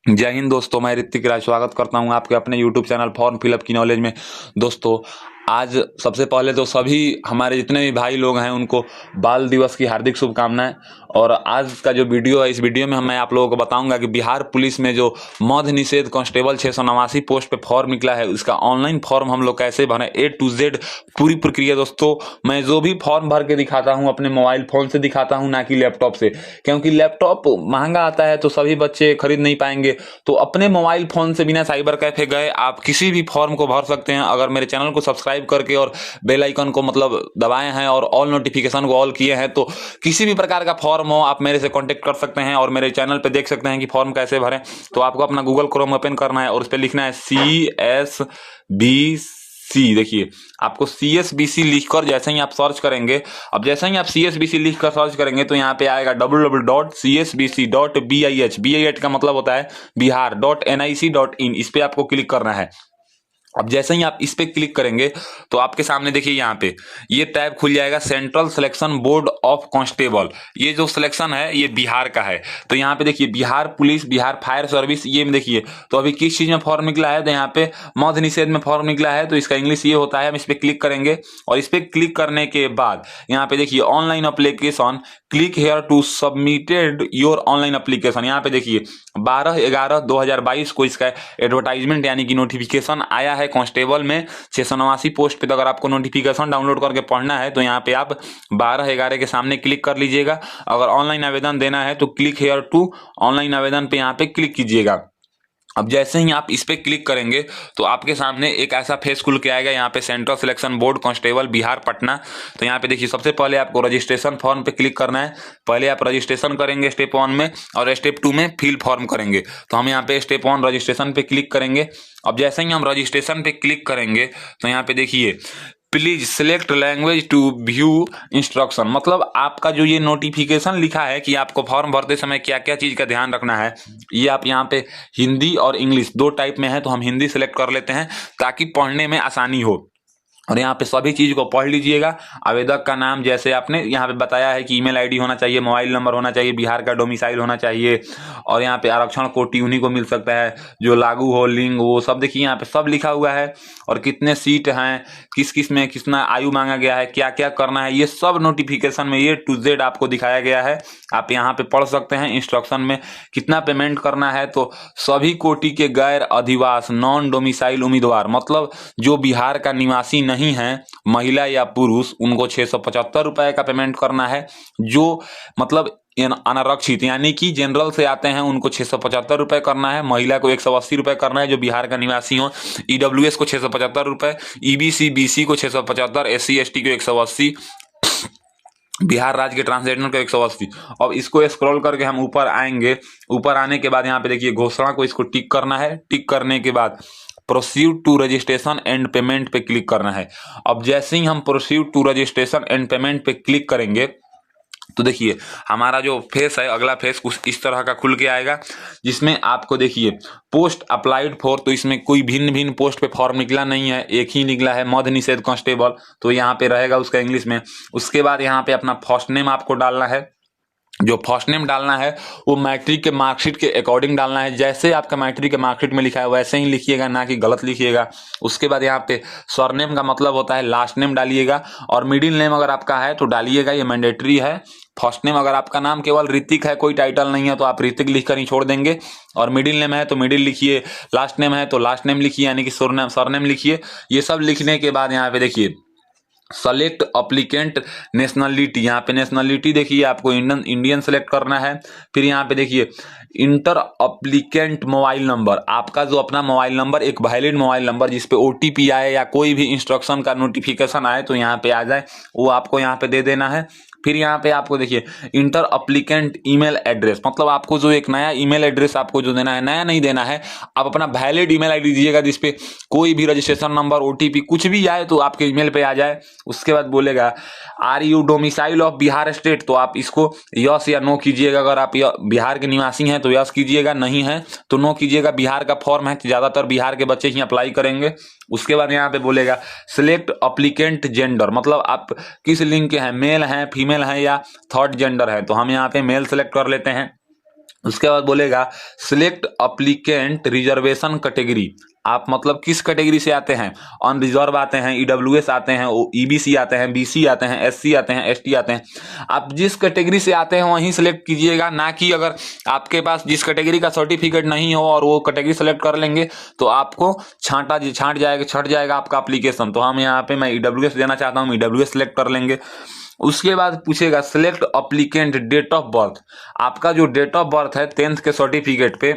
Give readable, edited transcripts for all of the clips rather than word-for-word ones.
जय हिंद दोस्तों, मैं ऋतिक राज स्वागत करता हूं आपके अपने YouTube चैनल फॉर्म फिलअप की नॉलेज में। दोस्तों, आज सबसे पहले तो सभी हमारे जितने भी भाई लोग हैं उनको बाल दिवस की हार्दिक शुभकामनाएं। और आज का जो वीडियो है, इस वीडियो में मैं आप लोगों को बताऊंगा कि बिहार पुलिस में जो मद्य निषेध कांस्टेबल 689 पोस्ट पे फॉर्म निकला है, उसका ऑनलाइन फॉर्म हम लोग कैसे भरें, A to Z पूरी प्रक्रिया। दोस्तों, मैं जो भी फॉर्म भर के दिखाता हूं अपने मोबाइल फोन से दिखाता हूं, ना कि लैपटॉप से, क्योंकि लैपटॉप महंगा आता है तो सभी बच्चे खरीद नहीं पाएंगे। तो अपने मोबाइल फोन से बिना साइबर कैफे गए आप किसी भी फॉर्म को भर सकते हैं। अगर मेरे चैनल को सब्सक्राइब करके और बेल आइकन को मतलब दबाए हैं और ऑल नोटिफिकेशन को ऑल किए हैं, तो किसी भी प्रकार का फॉर्म हो आप मेरे से कांटेक्ट कर सकते हैं और मेरे चैनल पे देख सकते हैं कि फॉर्म कैसे भरें। तो आपको अपना गूगल क्रोम ओपन करना है और उस पर लिखना है CSBC। देखिए, आपको CSBC लिखकर जैसे ही आप सर्च करेंगे, अब जैसे ही आप CSBC लिखकर सर्च करेंगे तो यहाँ पे आएगा www.csbc.bih। BIH का मतलब होता है बिहार.nic.in। इस पे आपको क्लिक करना है। अब जैसे ही आप इस पे क्लिक करेंगे तो आपके सामने देखिए यहाँ पे ये टैब खुल जाएगा, central selection board of constable. ये जो सिलेक्शन है ये बिहार का है। तो यहाँ पे देखिए Bihar police, Bihar fire service, ये में देखिए। तो अभी किस चीज में फॉर्म निकला है, तो यहाँ पे मद्य निषेध में फॉर्म निकला है। तो इसका इंग्लिश ये होता है। हम इस पे क्लिक करेंगे और इस पे क्लिक करने के बाद यहाँ पे देखिए online application, click here to submitted your online application. यहाँ पे देखिए 12/11/2022 को इसका एडवर्टाइजमेंट यानी कि नोटिफिकेशन आया है कांस्टेबल में 689 पोस्ट पे। तो अगर आपको नोटिफिकेशन डाउनलोड करके पढ़ना है तो यहाँ पे आप 12/11 के सामने क्लिक कर लीजिएगा। अगर ऑनलाइन आवेदन देना है तो क्लिक हेयर टू ऑनलाइन आवेदन पे यहाँ पे क्लिक कीजिएगा। अब जैसे ही आप इस पे क्लिक करेंगे तो आपके सामने एक ऐसा फेस खुल के आएगा, यहाँ पे central selection board constable Bihar Patna. तो यहाँ पे देखिए सबसे पहले आपको रजिस्ट्रेशन फॉर्म पे क्लिक करना है। पहले आप रजिस्ट्रेशन करेंगे स्टेप 1 में और स्टेप 2 में फिल फॉर्म करेंगे। तो हम यहाँ पे स्टेप 1 रजिस्ट्रेशन पे क्लिक करेंगे। अब जैसे ही हम रजिस्ट्रेशन पे क्लिक करेंगे तो यहाँ पे देखिए please select language to view instruction, मतलब आपका जो ये नोटिफिकेशन लिखा है कि आपको फॉर्म भरते समय क्या क्या चीज का ध्यान रखना है, ये आप यहाँ पे हिंदी और इंग्लिश दो टाइप में है। तो हम हिंदी सिलेक्ट कर लेते हैं ताकि पढ़ने में आसानी हो। और यहाँ पे सभी चीज को पढ़ लीजिएगा। आवेदक का नाम जैसे आपने यहाँ पे बताया है कि ईमेल आईडी होना चाहिए, मोबाइल नंबर होना चाहिए, बिहार का डोमिसाइल होना चाहिए। और यहाँ पे आरक्षण कोटि उन्हीं को मिल सकता है जो लागू हो, लिंग वो सब देखिए यहाँ पे सब लिखा हुआ है। और कितने सीट हैं, किस किस में कितना आयु मांगा गया है, क्या क्या करना है, ये सब नोटिफिकेशन में A to Z आपको दिखाया गया है। आप यहाँ पे पढ़ सकते हैं इंस्ट्रक्शन में कितना पेमेंट करना है। तो सभी कोटि के गैर अधिवास नॉन डोमिसाइल उम्मीदवार, मतलब जो बिहार का निवासी नहीं है, महिला या पुरुष, उनको 675 रुपए का पेमेंट करना है। जो मतलब अनारक्षित यानी कि जनरल से आते हैं उनको 675 रुपए करना है। महिला को 180 रुपए करना है जो बिहार का निवासी हो। EWS को 675 रुपए, EBC BC को 675, SC ST को 180, बिहार राज्य के ट्रांसजेंडर को 180। अब इसको स्क्रॉल करके हम ऊपर आएंगे। ऊपर आने के बाद यहाँ पे देखिए घोषणा को इसको टिक करना है। टिक करने के बाद proceed to registration and payment पे क्लिक करना है। अब जैसे ही हम proceed to registration and payment पे क्लिक करेंगे तो देखिए हमारा जो फेस है, अगला फेस कुछ इस तरह का खुल के आएगा, जिसमें आपको देखिए पोस्ट अप्लाइड फॉर, तो इसमें कोई भिन्न भिन्न पोस्ट पे फॉर्म निकला नहीं है, एक ही निकला है मद्य निषेध कांस्टेबल। तो यहाँ पे रहेगा उसका इंग्लिश में। उसके बाद यहाँ पे अपना फर्स्ट नेम आपको डालना है। जो फर्स्ट नेम डालना है वो मैट्रिक के मार्कशीट के अकॉर्डिंग डालना है। जैसे आपका मैट्रिक के मार्कशीट में लिखा है वैसे ही लिखिएगा, ना कि गलत लिखिएगा। उसके बाद यहाँ पे सरनेम का मतलब होता है लास्ट नेम डालिएगा। और मिडिल नेम अगर आपका है तो डालिएगा, ये मैंडेटरी है। फर्स्ट नेम अगर आपका नाम केवल ऋतिक है, कोई टाइटल नहीं है, तो आप ऋतिक लिखकर ही छोड़ देंगे। और मिडिल नेम है तो मिडिल लिखिए, लास्ट नेम है तो लास्ट नेम लिखिए, यानी कि सरनेम लिखिए। ये सब लिखने के बाद यहाँ पे देखिए सेलेक्ट अप्लीकेंट नेशनलिटी, यहाँ पे नेशनलिटी देखिए आपको इंडियन सेलेक्ट करना है। फिर यहाँ पे देखिए इंटर अप्लीकेंट मोबाइल नंबर, आपका जो अपना मोबाइल नंबर, एक वैलिड मोबाइल नंबर जिसपे OTP आए या कोई भी इंस्ट्रक्शन का नोटिफिकेशन आए तो यहाँ पे आ जाए, वो आपको यहाँ पे दे देना है। फिर यहाँ पे आपको देखिए इंटर अप्लीकेंट ईमेल एड्रेस, मतलब आपको जो एक नया ईमेल एड्रेस आपको जो देना है, नया नहीं देना है, आप अपना वैलिड ईमेल आईडी दीजिएगा जिसपे कोई भी रजिस्ट्रेशन नंबर OTP कुछ भी आए तो आपके ईमेल पे आ जाए। उसके बाद बोलेगा are you domicile of Bihar state, तो आप इसको यस या नो कीजिएगा। अगर आप बिहार के निवासी हैं तो यस कीजिएगा, नहीं है तो नो कीजिएगा। बिहार का फॉर्म है, ज्यादातर बिहार के बच्चे ही अप्लाई करेंगे। उसके बाद यहाँ पे बोलेगा सिलेक्ट अप्लीकेंट जेंडर, मतलब आप किस लिंग के हैं, मेल हैं, फीमेल हैं या थर्ड जेंडर है। तो हम यहाँ पे मेल सेलेक्ट कर लेते हैं। उसके बाद बोलेगा सिलेक्ट अप्लीकेंट रिजर्वेशन कैटेगरी। आप मतलब किस कैटेगरी से आते हैं, अनरिजर्व आते हैं, ईडब्ल्यूएस आते हैं, ईबीसी आते हैं, बीसी आते हैं, एससी आते हैं, एसटी आते हैं। आप जिस कैटेगरी से आते हैं वहीं सिलेक्ट कीजिएगा, ना कि अगर आपके पास जिस कैटेगरी का सर्टिफिकेट नहीं हो और वो कैटेगरी सेलेक्ट कर लेंगे तो आपको छांट जाएगा आपका एप्लीकेशन। तो हम यहाँ पे मैं ईडब्ल्यूएस देना चाहता हूँ, ईडब्ल्यूएस सेलेक्ट कर लेंगे। उसके बाद पूछेगा select applicant date of birth. आपका जो डेट ऑफ बर्थ है 10th के सर्टिफिकेट पे,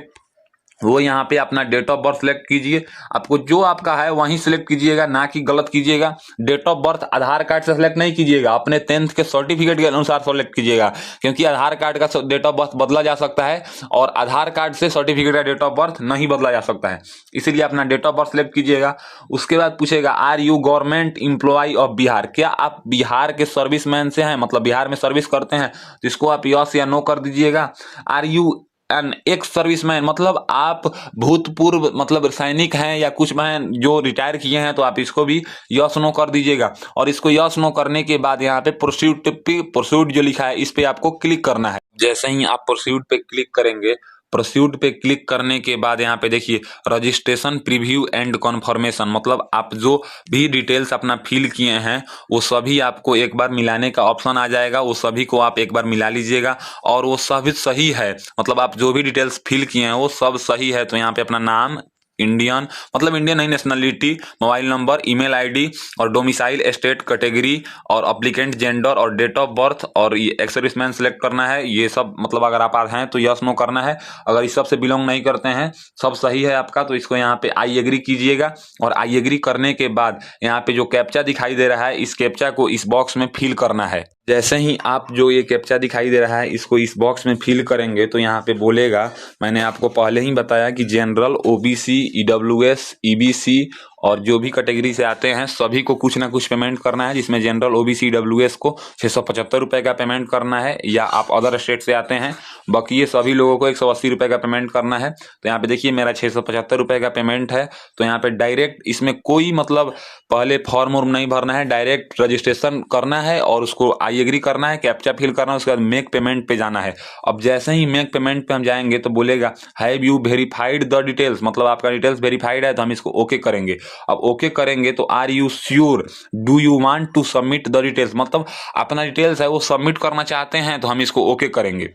वो यहाँ पे अपना डेट ऑफ बर्थ सेलेक्ट कीजिए। आपको जो आपका है वहीं सेलेक्ट कीजिएगा, ना कि गलत कीजिएगा। Date of birth Aadhaar card से सेलेक्ट नहीं कीजिएगा, अपने 10th के सर्टिफिकेट के अनुसार सेलेक्ट कीजिएगा, क्योंकि आधार कार्ड का डेट ऑफ बर्थ बदला जा सकता है और आधार कार्ड से सर्टिफिकेट का डेट ऑफ बर्थ नहीं बदला जा सकता है, इसीलिए अपना डेट ऑफ बर्थ सेलेक्ट कीजिएगा। उसके बाद पूछेगा are you government employ of Bihar. क्या आप बिहार के सर्विसमैन से हैं, मतलब बिहार में सर्विस करते हैं, तो इसको आप यस या नो कर दीजिएगा। Are you an ex serviceman, मतलब आप भूतपूर्व मतलब सैनिक हैं या कुछ हैं जो रिटायर किए हैं, तो आप इसको भी यस नो कर दीजिएगा। और इसको यस नो करने के बाद यहाँ पे प्रोसीड जो लिखा है इस पे आपको क्लिक करना है। जैसे ही आप प्रोसीड पे क्लिक करेंगे, प्रोसीड पे क्लिक करने के बाद यहाँ पे देखिए रजिस्ट्रेशन प्रीव्यू एंड कॉन्फर्मेशन, मतलब आप जो भी डिटेल्स अपना फिल किए हैं वो सभी आपको एक बार मिलाने का ऑप्शन आ जाएगा, वो सभी को आप एक बार मिला लीजिएगा और वो सभी सही है, मतलब आप जो भी डिटेल्स फिल किए हैं वो सब सही है। तो यहाँ पे अपना नाम इंडियन, मतलब इंडियन नहीं, nationality, mobile number, email ID और डोमिसाइल स्टेट कैटेगरी और अप्लीकेंट जेंडर और डेट ऑफ बर्थ और ये एक्स सर्विसमैन सेलेक्ट करना है। ये सब मतलब अगर आप हैं तो यस नो करना है, अगर इस सब से बिलोंग नहीं करते हैं सब सही है आपका, तो इसको यहाँ पे आई एग्री कीजिएगा। और आई एग्री करने के बाद यहाँ पे जो कैप्चा दिखाई दे रहा है इस कैप्चा को इस बॉक्स में फिल करना है। जैसे ही आप जो ये कैप्चा दिखाई दे रहा है इसको इस बॉक्स में फिल करेंगे तो यहाँ पे बोलेगा, मैंने आपको पहले ही बताया कि जनरल, ओबीसी, ईडब्ल्यूएस, ईबीसी और जो भी कैटेगरी से आते हैं सभी को कुछ ना कुछ पेमेंट करना है, जिसमें जनरल, ओबीसी, ईडब्ल्यूएस को 675 रुपये का पेमेंट करना है, या आप अदर स्टेट से आते हैं बाकी ये सभी लोगों को 180 रुपये का पेमेंट करना है। तो यहाँ पे देखिए मेरा 675 रुपये का पेमेंट है, तो यहाँ पे डायरेक्ट इसमें कोई मतलब पहले फॉर्म वॉर्म नहीं भरना है, डायरेक्ट रजिस्ट्रेशन करना है और उसको आई एग्री करना है, कैप्चा फिल करना है, उसके बाद मेक पेमेंट पे जाना है। अब जैसे ही मेक पेमेंट पे हम जाएंगे तो बोलेगा have you verified the details, मतलब आपका डिटेल्स वेरीफाइड है, तो हम इसको ओके करेंगे। अब ओके करेंगे तो are you sure, do you want to submit the details, मतलब अपना डिटेल्स है वो सबमिट करना चाहते हैं, तो हम इसको ओके करेंगे।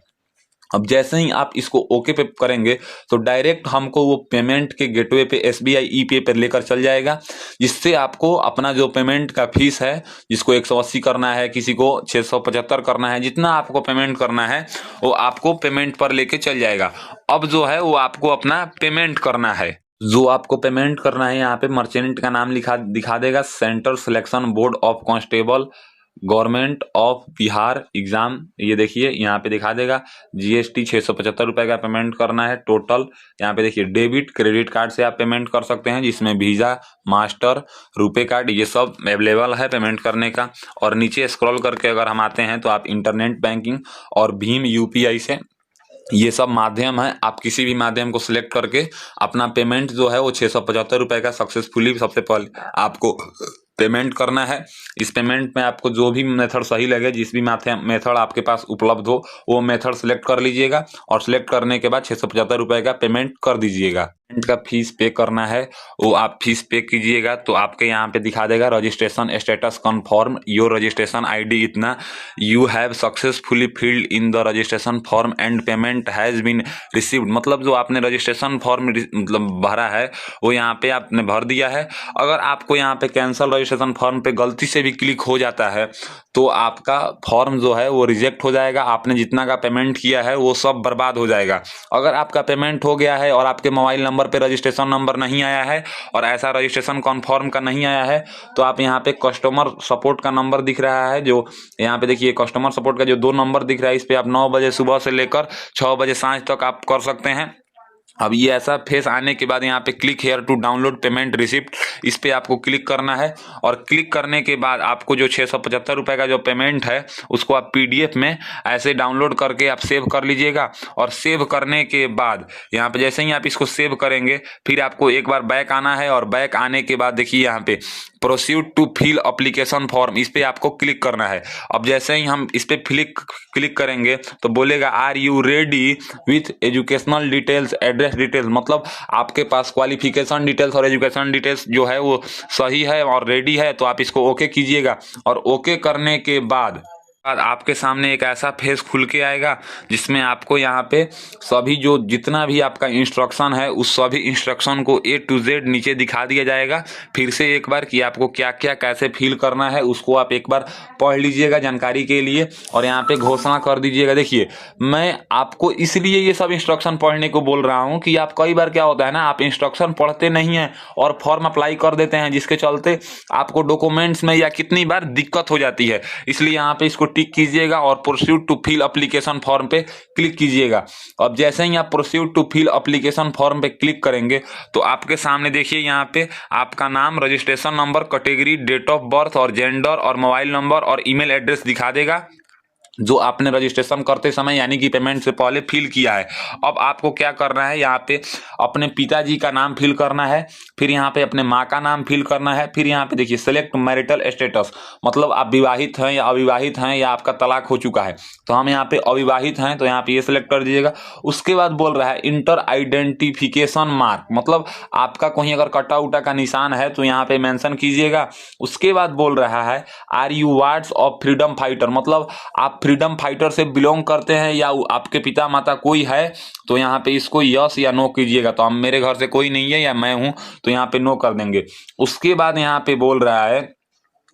अब जैसे ही आप इसको ओके पे करेंगे तो डायरेक्ट हमको वो पेमेंट के गेटवे पे एसबीआई ई पे पर लेकर चल जाएगा, जिससे आपको अपना जो पेमेंट का फीस है, जिसको 180 करना है, किसी को 675 करना है, जितना आपको पेमेंट करना है वो आपको पेमेंट पर लेके चल जाएगा। अब जो है वो आपको अपना पेमेंट करना है, जो आपको पेमेंट करना है यहाँ पे मर्चेंट का नाम दिखा देगा, central selection board of constable government of Bihar exam, ये देखिए यहाँ पे दिखा देगा। जीएसटी 675 रुपये का पेमेंट करना है टोटल। यहाँ पे देखिए डेबिट क्रेडिट कार्ड से आप पेमेंट कर सकते हैं, जिसमें वीजा, मास्टर, रुपे कार्ड ये सब अवेलेबल है पेमेंट करने का। और नीचे स्क्रॉल करके अगर हम आते हैं तो आप इंटरनेट बैंकिंग और भीम यूपीआई से, ये सब माध्यम है, आप किसी भी माध्यम को सिलेक्ट करके अपना पेमेंट जो है वो 675 रुपये का सक्सेसफुली सबसे पहले आपको पेमेंट करना है। इस पेमेंट में आपको जो भी मेथड सही लगे, जिस भी मेथड आपके पास उपलब्ध हो वो मेथड सेलेक्ट कर लीजिएगा और सिलेक्ट करने के बाद 675 रुपये का पेमेंट कर दीजिएगा। पेमेंट का फीस पे करना है वो आप फीस पे कीजिएगा, तो आपके यहाँ पे दिखा देगा registration status confirm your registration ID इतना, you have successfully filled in the registration form and payment has been received, मतलब जो आपने रजिस्ट्रेशन फॉर्म मतलब भरा है वो यहाँ पे आपने भर दिया है। अगर आपको यहाँ पे कैंसल रजिस्ट्रेशन फॉर्म पे गलती से भी क्लिक हो जाता है तो आपका फॉर्म जो है वो रिजेक्ट हो जाएगा, आपने जितना का पेमेंट किया है वो सब बर्बाद हो जाएगा। अगर आपका पेमेंट हो गया है और आपके मोबाइल नंबर पे रजिस्ट्रेशन नंबर नहीं आया है और ऐसा रजिस्ट्रेशन कन्फर्म का नहीं आया है तो आप यहाँ पे कस्टमर सपोर्ट का नंबर दिख रहा है, जो यहाँ पे देखिए कस्टमर सपोर्ट का जो 2 नंबर दिख रहा है, इस पे आप 9 बजे सुबह से लेकर 6 बजे सांझ तक आप कर सकते हैं। अब ये ऐसा फेस आने के बाद यहाँ पे click here to download payment receipt, इस पे आपको क्लिक करना है। और क्लिक करने के बाद आपको जो 675 रुपये का जो पेमेंट है उसको आप PDF में ऐसे डाउनलोड करके आप सेव कर लीजिएगा। और सेव करने के बाद यहाँ पे जैसे ही आप इसको सेव करेंगे फिर आपको एक बार बैक आना है। और बैक आने के बाद देखिए यहाँ पे proceed to fill application form, इस पे आपको क्लिक करना है। अब जैसे ही हम इस पे क्लिक करेंगे तो बोलेगा are you ready with educational details address details, मतलब आपके पास क्वालिफिकेशन डिटेल्स और एजुकेशन डिटेल्स जो है वो सही है और रेडी है, तो आप इसको ओके कीजिएगा। और ओके करने के बाद आपके सामने एक ऐसा फेस खुल के आएगा जिसमें आपको यहाँ पे सभी जो जितना भी आपका इंस्ट्रक्शन है उस सभी इंस्ट्रक्शन को A to Z नीचे दिखा दिया जाएगा फिर से एक बार कि आपको क्या क्या कैसे फिल करना है, उसको आप एक बार पढ़ लीजिएगा जानकारी के लिए। और यहाँ पे घोषणा कर दीजिएगा। देखिए मैं आपको इसलिए ये सब इंस्ट्रक्शन पढ़ने को बोल रहा हूँ कि आप कई बार क्या होता है ना, आप इंस्ट्रक्शन पढ़ते नहीं हैं और फॉर्म अप्लाई कर देते हैं, जिसके चलते आपको डॉक्यूमेंट्स में या कितनी बार दिक्कत हो जाती है। इसलिए यहाँ पे इसको टिक कीजिएगा और proceed to fill application form पे क्लिक कीजिएगा। अब जैसे ही आप proceed to fill application form पे क्लिक करेंगे तो आपके सामने देखिए यहाँ पे आपका नाम, registration number, category, date of birth और जेंडर और मोबाइल नंबर और ईमेल एड्रेस दिखा देगा जो आपने रजिस्ट्रेशन करते समय यानी कि पेमेंट से पहले फिल किया है। अब आपको क्या करना है, यहाँ पे अपने पिताजी का नाम फिल करना है, फिर यहाँ पे अपने माँ का नाम फिल करना है, फिर यहाँ पे देखिए सेलेक्ट मैरिटल स्टेटस, मतलब आप विवाहित हैं या अविवाहित हैं या आपका तलाक हो चुका है। तो हम यहाँ पे अविवाहित हैं तो यहाँ पे ये सिलेक्ट कर दीजिएगा। उसके बाद बोल रहा है इंटर आइडेंटिफिकेशन मार्क, मतलब आपका कहीं अगर कटा उटा का निशान है तो यहाँ पे मेंशन कीजिएगा। उसके बाद बोल रहा है are you wards of freedom fighter, मतलब आप फ्रीडम फाइटर से बिलोंग करते हैं या आपके पिता माता कोई है, तो यहाँ पे इसको यस या नो कीजिएगा। तो हम मेरे घर से कोई नहीं है या मैं हूं तो यहाँ पे नो कर देंगे। उसके बाद यहाँ पे बोल रहा है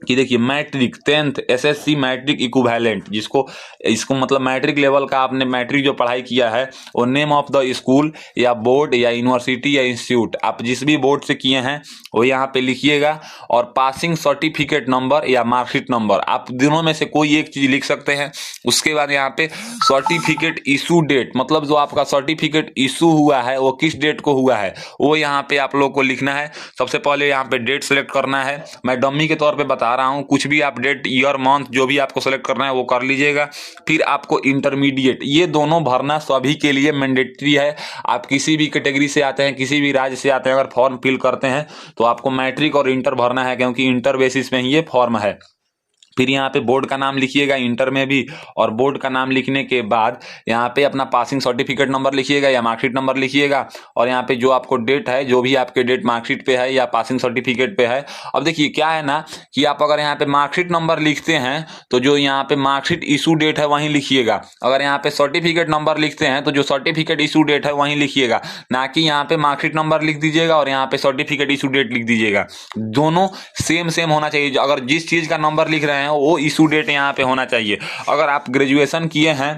कि देखिए matric 10th SSC matric equivalent, जिसको इसको मतलब मैट्रिक लेवल का आपने मैट्रिक जो पढ़ाई किया है वो नेम ऑफ द स्कूल या बोर्ड या यूनिवर्सिटी या इंस्टीट्यूट आप जिस भी बोर्ड से किए हैं वो यहाँ पे लिखिएगा। और पासिंग सर्टिफिकेट नंबर या मार्कशीट नंबर आप दोनों में से कोई एक चीज लिख सकते हैं। उसके बाद यहाँ पे सर्टिफिकेट इशू डेट, मतलब जो आपका सर्टिफिकेट इशू हुआ है वो किस डेट को हुआ है वो यहाँ पे आप लोग को लिखना है। सबसे पहले यहाँ पे डेट सेलेक्ट करना है, मैं डमी के तौर पे बता रहा हूं, कुछ भी आप डेट ईयर मंथ जो भी आपको सेलेक्ट करना है वो कर लीजिएगा। फिर आपको इंटरमीडिएट, ये दोनों भरना सभी के लिए मैंडेटरी है। आप किसी भी कैटेगरी से आते हैं, किसी भी राज्य से आते हैं, अगर फॉर्म फिल करते हैं तो आपको मैट्रिक और इंटर भरना है क्योंकि इंटर बेसिस में ही ये फॉर्म है। फिर यहाँ पे बोर्ड का नाम लिखिएगा इंटर में भी, और बोर्ड का नाम लिखने के बाद यहाँ पे अपना पासिंग सर्टिफिकेट नंबर लिखिएगा या मार्कशीट नंबर लिखिएगा। और यहाँ पे जो आपको डेट है, जो भी आपके डेट मार्कशीट पे है या पासिंग सर्टिफिकेट पे है। अब देखिए क्या है ना कि आप अगर यहाँ पे मार्कशीट नंबर लिखते हैं तो जो यहाँ पे मार्कशीट इशू डेट है वहीं लिखिएगा। अगर यहाँ पे सर्टिफिकेट नंबर लिखते हैं तो जो सर्टिफिकेट इशू डेट है वहीं लिखिएगा, ना कि यहाँ पे मार्कशीट नंबर लिख दीजिएगा और यहाँ पे सर्टिफिकेट इशू डेट लिख दीजिएगा। दोनों सेम होना चाहिए। अगर जिस चीज का नंबर लिख रहे हैं वो इशू डेट यहाँ पे होना चाहिए। अगर आप ग्रेजुएशन किए हैं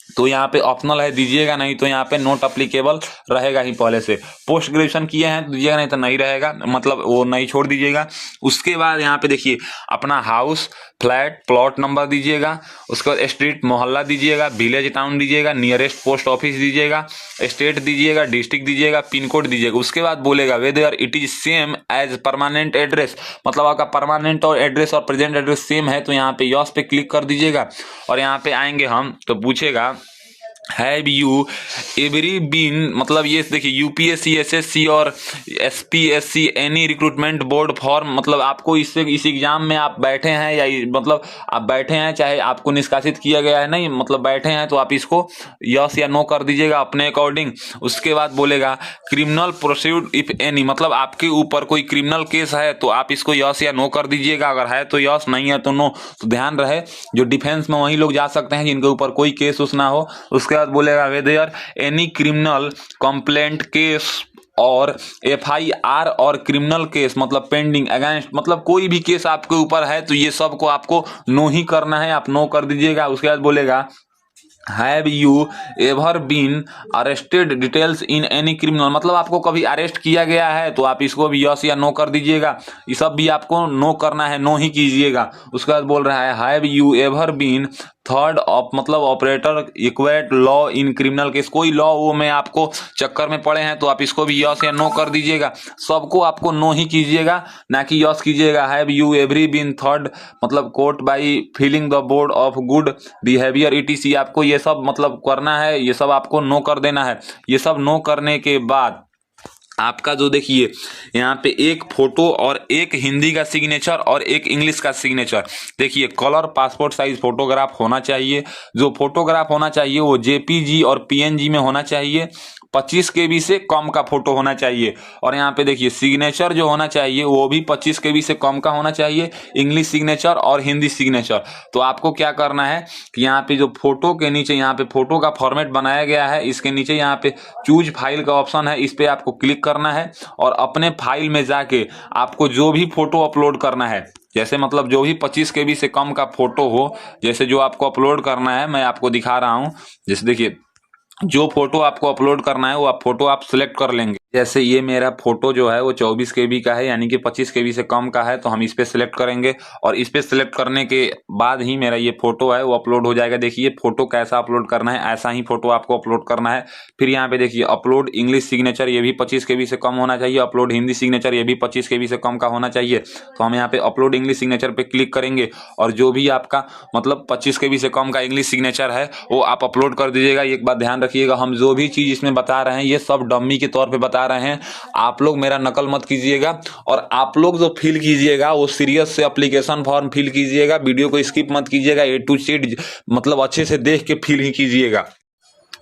तो यहाँ पे ऑप्शनल है दीजिएगा, नहीं तो यहाँ पे नोट अप्लीकेबल रहेगा ही पहले से। पोस्ट ग्रेजुएशन किए हैं तो दीजिएगा, नहीं तो नहीं रहेगा, मतलब वो नहीं छोड़ दीजिएगा। उसके बाद यहाँ पे देखिए अपना हाउस, फ्लैट, प्लॉट नंबर दीजिएगा। उसके बाद स्ट्रीट, मोहल्ला दीजिएगा, विलेज, टाउन दीजिएगा, नियरेस्ट पोस्ट ऑफिस दीजिएगा, स्टेट दीजिएगा, डिस्ट्रिक्ट दीजिएगा, पिन कोड दीजिएगा। उसके बाद बोलेगा whether it is same as permanent address, मतलब आपका परमानेंट और एड्रेस और प्रेजेंट एड्रेस सेम है तो यहाँ पे यस पे क्लिक कर दीजिएगा। और यहाँ पे आएंगे हम तो पूछेगा हैव यू एवरी बीन, मतलब ये देखिए UPSC, SSC और SPSC any recruitment board form, मतलब आपको इस एग्जाम में आप बैठे हैं या मतलब आप बैठे हैं चाहे आपको निष्कासित किया गया है, नहीं मतलब बैठे हैं तो आप इसको यस या नो कर दीजिएगा अपने अकॉर्डिंग। उसके बाद बोलेगा क्रिमिनल प्रोसीड इफ एनी, मतलब आपके ऊपर कोई क्रिमिनल केस है तो आप इसको यस या नो कर दीजिएगा। अगर है तो यस, नहीं है तो नो। तो ध्यान रहे जो डिफेंस में वही लोग जा सकते हैं जिनके ऊपर कोई केस उस ना हो। उसके बाद बोलेगा whether any criminal complaint case और FIR और क्रिमिनल केस मतलब पेंडिंग अगेंस्ट, मतलब कोई भी केस आपके ऊपर है तो ये सब को आपको नो ही करना है, आप नो कर दीजिएगा। उसके बाद बोलेगा have you ever been arrested details in any criminal, मतलब आपको कभी अरेस्ट किया गया है तो आप इसको भी यस या नो कर दीजिएगा। ये सब भी आपको नो करना है, नो ही कीजिएगा। उसके बाद बोल रहा है have you ever been third मतलब operator equate law in criminal case, कोई लॉ वो में आपको चक्कर में पड़े हैं तो आप इसको भी यस या नो कर दीजिएगा। सबको आपको नो ही कीजिएगा, ना कि यस कीजिएगा। Have you every been third मतलब court by feeling the board of good behaviour ETC, आपको ये सब मतलब करना है, ये सब आपको नो कर देना है। ये सब नो करने के बाद आपका जो देखिए यहाँ पे एक फोटो और एक हिंदी का सिग्नेचर और एक इंग्लिश का सिग्नेचर, देखिए कलर पासपोर्ट साइज फोटोग्राफ होना चाहिए। जो फोटोग्राफ होना चाहिए वो JPG और PNG में होना चाहिए। 25 KB से कम का फोटो होना चाहिए। और यहाँ पे देखिए सिग्नेचर जो होना चाहिए वो भी 25 KB से कम का होना चाहिए, इंग्लिश सिग्नेचर और हिंदी सिग्नेचर। तो आपको क्या करना है कि यहाँ पे जो फोटो के नीचे यहाँ पे फोटो का फॉर्मेट बनाया गया है, इसके नीचे यहाँ पे चूज फाइल का ऑप्शन है, इस पे आपको क्लिक करना है और अपने फाइल में जाके आपको जो भी फोटो अपलोड करना है, जैसे मतलब जो भी 25 KB से कम का फोटो हो, जैसे जो आपको अपलोड करना है मैं आपको दिखा रहा हूँ। जैसे देखिए जो फोटो आपको अपलोड करना है वो आप फोटो आप सिलेक्ट कर लेंगे। जैसे ये मेरा फोटो जो है वो 24 KB का है, यानी कि 25 KB से कम का है, तो हम इस पे सिलेक्ट करेंगे और इस पे सिलेक्ट करने के बाद ही मेरा ये फोटो है वो अपलोड हो जाएगा। देखिए फोटो कैसा अपलोड करना है, ऐसा ही फोटो आपको अपलोड करना है। फिर यहाँ पे देखिए अपलोड इंग्लिश सिग्नेचर, ये भी 25 KB से कम होना चाहिए। अपलोड हिंदी सिग्नेचर, ये भी 25 KB से कम का होना चाहिए। तो हम यहाँ पे अपलोड इंग्लिश सिग्नेचर पे क्लिक करेंगे और जो भी आपका मतलब 25 KB से कम का इंग्लिश सिग्नेचर है वो आप अपलोड कर दीजिएगा। एक बात ध्यान रखिएगा, हम जो भी चीज इसमें बता रहे हैं ये सब डम्मी के तौर पे बता रहे हैं, आप लोग मेरा नकल मत कीजिएगा। और आप लोग जो फिल कीजिएगा वो सीरियस से एप्लीकेशन फॉर्म फिल कीजिएगा, वीडियो को स्किप मत कीजिएगा, A to Z मतलब अच्छे से देख के फिल ही कीजिएगा।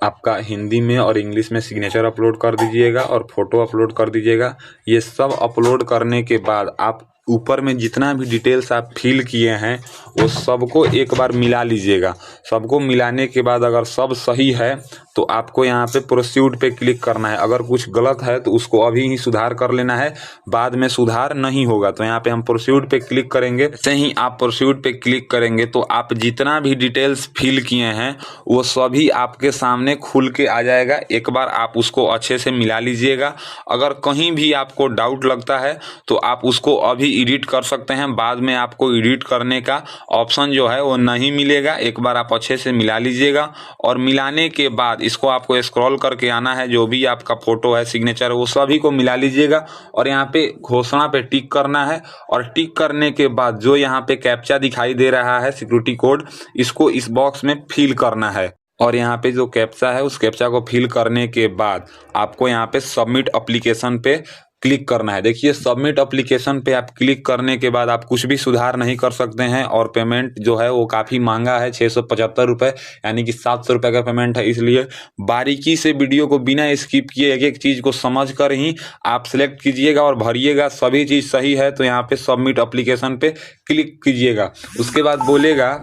आपका हिंदी में और इंग्लिश में सिग्नेचर अपलोड कर दीजिएगा और फोटो अपलोड कर दीजिएगा। ये सब अपलोड करने के बाद आप ऊपर में जितना भी डिटेल्स आप फिल किए हैं वो सबको एक बार मिला लीजिएगा। सबको मिलाने के बाद अगर सब सही है तो आपको यहाँ पे प्रोसीड पे क्लिक करना है। अगर कुछ गलत है तो उसको अभी ही सुधार कर लेना है, बाद में सुधार नहीं होगा। तो यहाँ पे हम प्रोसीड पे क्लिक करेंगे। जैसे ही आप प्रोसीड पे क्लिक करेंगे तो आप जितना भी डिटेल्स फिल किए हैं वो सभी आपके सामने खुल के आ जाएगा। एक बार आप उसको अच्छे से मिला लीजिएगा। अगर कहीं भी आपको डाउट लगता है तो आप उसको अभी एडिट कर सकते हैं, बाद में आपको एडिट करने का ऑप्शन जो है वो नहीं मिलेगा। एक बार आप अच्छे से मिला लीजिएगा और मिलाने के बाद इसको आपको स्क्रॉल करके आना है, जो भी आपका फोटो है सिग्नेचर वो सभी को मिला लीजिएगा और यहाँ पे घोषणा पे टिक करना है। और टिक करने के बाद जो यहाँ पे कैप्चा दिखाई दे रहा है सिक्योरिटी कोड, इसको इस बॉक्स में फिल करना है। और यहाँ पे जो कैप्चा है उस कैप्चा को फिल करने के बाद आपको यहाँ पे सबमिट एप्लीकेशन पे क्लिक करना है। देखिए सबमिट एप्लीकेशन पे आप क्लिक करने के बाद आप कुछ भी सुधार नहीं कर सकते हैं और पेमेंट जो है वो काफ़ी महंगा है, 675 रुपये, यानी कि 700 रुपये का पेमेंट है। इसलिए बारीकी से वीडियो को बिना स्किप किए एक एक चीज़ को समझ कर ही आप सिलेक्ट कीजिएगा और भरिएगा। सभी चीज़ सही है तो यहाँ पे सबमिट एप्लीकेशन पे क्लिक कीजिएगा। उसके बाद बोलेगा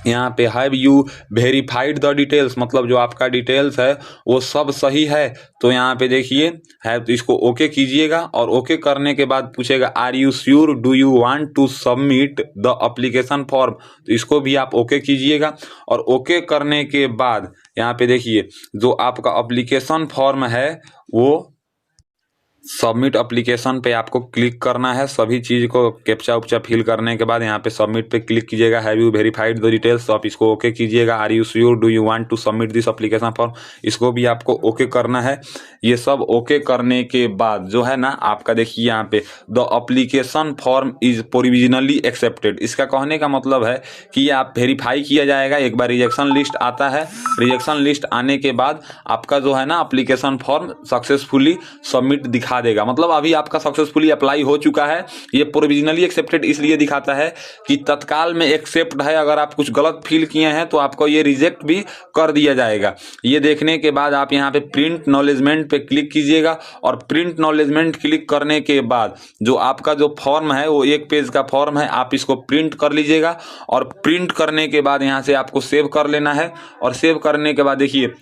यहाँ पे have you verified the details, मतलब जो आपका डिटेल्स है वो सब सही है। तो यहाँ पे देखिए है, तो इसको ओके कीजिएगा और ओके करने के बाद पूछेगा are you sure do you want to submit the application form, तो इसको भी आप ओके कीजिएगा। और ओके करने के बाद यहाँ पे देखिए जो आपका एप्लीकेशन फॉर्म है वो सबमिट एप्लीकेशन पे आपको क्लिक करना है। सभी चीज़ को कैप्चा उपचा फिल करने के बाद यहाँ पे सबमिट पे क्लिक कीजिएगा। Have you verified the details, तो आप इसको ओके कीजिएगा। Are you sure do you want to submit this application form, इसको भी आपको ओके करना है। ये सब ओके करने के बाद जो है ना आपका देखिए यहाँ पे the application form is provisionally accepted, इसका कहने का मतलब है कि आप वेरीफाई किया जाएगा। एक बार रिजेक्शन लिस्ट आता है, रिजेक्शन लिस्ट आने के बाद आपका जो है ना एप्लीकेशन फॉर्म सक्सेसफुली सबमिट दिखा देगा, मतलब अभी आपका सक्सेसफुली अप्लाई हो चुका है। ये प्रोविजनली एक्सेप्टेड इसलिए दिखाता है कि तत्काल में एक्सेप्ट है, अगर आप कुछ गलत फिल किए हैं तो आपको ये रिजेक्ट भी कर दिया जाएगा। ये देखने के बाद आप यहाँ पे प्रिंट नॉलेजमेंट पे क्लिक कीजिएगा और प्रिंट नॉलेजमेंट क्लिक करने के बाद जो आपका जो फॉर्म है वो 1 पेज का फॉर्म है, आप इसको प्रिंट कर लीजिएगा। और प्रिंट करने के बाद यहाँ से आपको सेव कर लेना है और सेव करने के बाद देखिए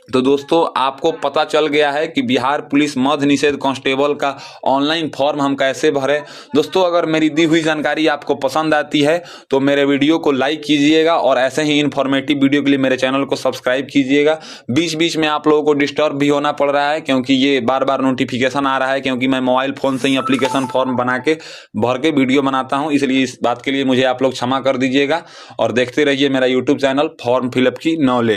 तो दोस्तों आपको पता चल गया है कि बिहार पुलिस मद्य निषेध कांस्टेबल का ऑनलाइन फॉर्म हम कैसे भरें। दोस्तों अगर मेरी दी हुई जानकारी आपको पसंद आती है तो मेरे वीडियो को लाइक कीजिएगा और ऐसे ही इन्फॉर्मेटिव वीडियो के लिए मेरे चैनल को सब्सक्राइब कीजिएगा। बीच बीच में आप लोगों को डिस्टर्ब भी होना पड़ रहा है क्योंकि ये बार बार नोटिफिकेशन आ रहा है, क्योंकि मैं मोबाइल फ़ोन से ही एप्लीकेशन फॉर्म बना के भर के वीडियो बनाता हूँ, इसलिए इस बात के लिए मुझे आप लोग क्षमा कर दीजिएगा और देखते रहिए मेरा यूट्यूब चैनल फॉर्म फिलअप की नॉलेज।